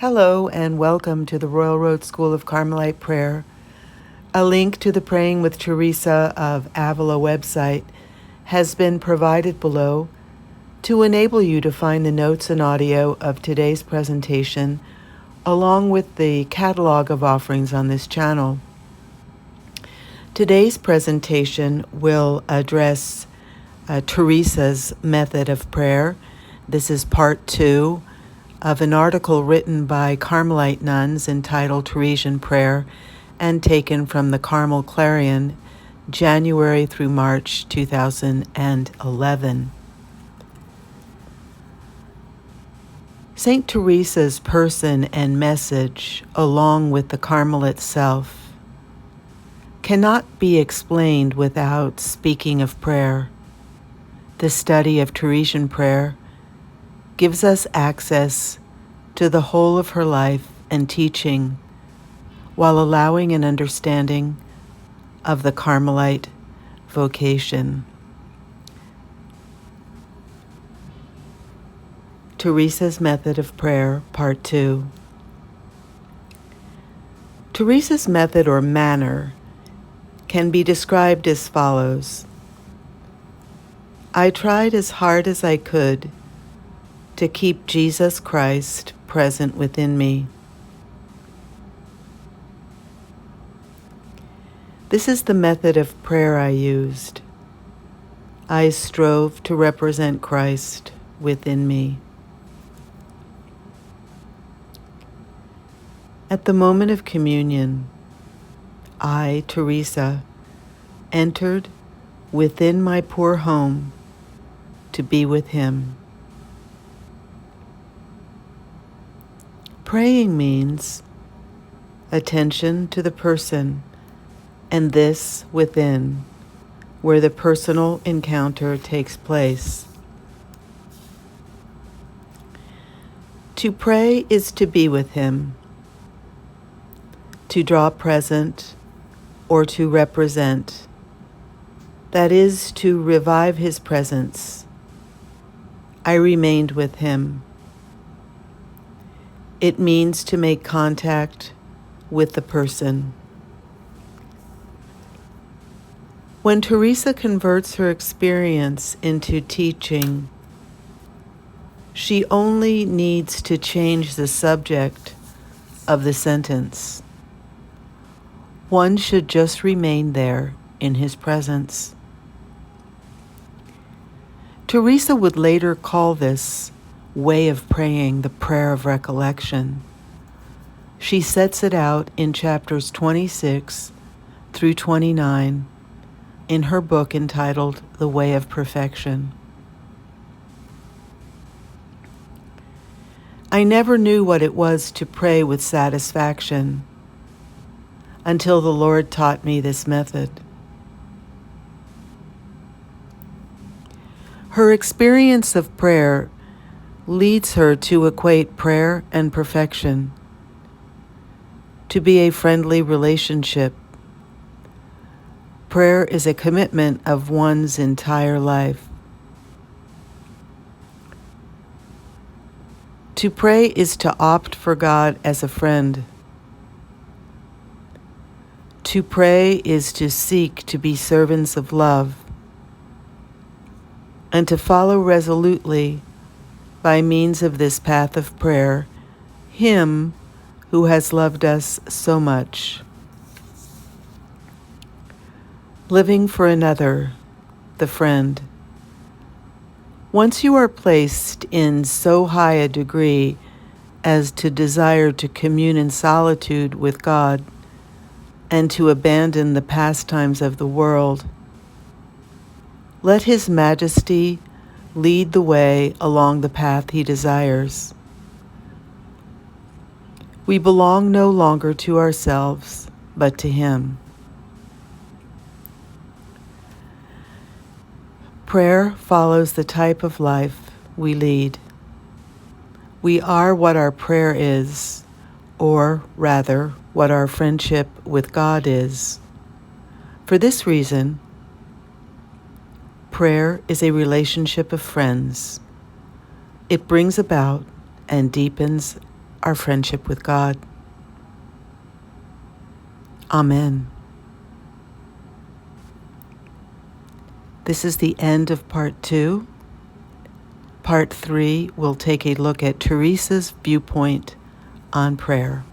Hello and welcome to the Royal Road School of Carmelite Prayer. A link to the Praying with Teresa of Avila website has been provided below to enable you to find the notes and audio of today's presentation along with the catalog of offerings on this channel. Today's presentation will address Teresa's method of prayer. This is part 2 of an article written by Carmelite Nuns entitled Teresian Prayer and taken from the Carmel Clarion, January through March 2011. Saint Teresa's person and message, along with the Carmel itself, cannot be explained without speaking of prayer. The study of Teresian prayer gives us access to the whole of her life and teaching, while allowing an understanding of the Carmelite vocation. Teresa's method of prayer, part 2. Teresa's method or manner can be described as follows. I tried as hard as I could to keep Jesus Christ present within me. This is the method of prayer I used. I strove to represent Christ within me. At the moment of communion, I, Teresa, entered within my poor home to be with him. Praying means attention to the person and this within, where the personal encounter takes place. To pray is to be with him, to draw present or to represent, that is, to revive his presence. I remained with him. It means to make contact with the person. When Teresa converts her experience into teaching, she only needs to change the subject of the sentence. One should just remain there in his presence. Teresa would later call this way of praying the prayer of recollection. She sets it out in chapters 26 through 29 in her book entitled The Way of Perfection. I never knew what it was to pray with satisfaction until the Lord taught me this method. Her experience of prayer leads her to equate prayer and perfection, to be a friendly relationship. Prayer is a commitment of one's entire life. To pray is to opt for God as a friend. To pray is to seek to be servants of love and to follow resolutely by means of this path of prayer, Him who has loved us so much. Living for another, the friend. Once you are placed in so high a degree as to desire to commune in solitude with God and to abandon the pastimes of the world, let His Majesty lead the way along the path He desires. We belong no longer to ourselves, but to Him. Prayer follows the type of life we lead. We are what our prayer is, or rather, what our friendship with God is. For this reason, prayer is a relationship of friends. It brings about and deepens our friendship with God. Amen. This is the end of Part 2. Part 3 will take a look at Teresa's viewpoint on prayer.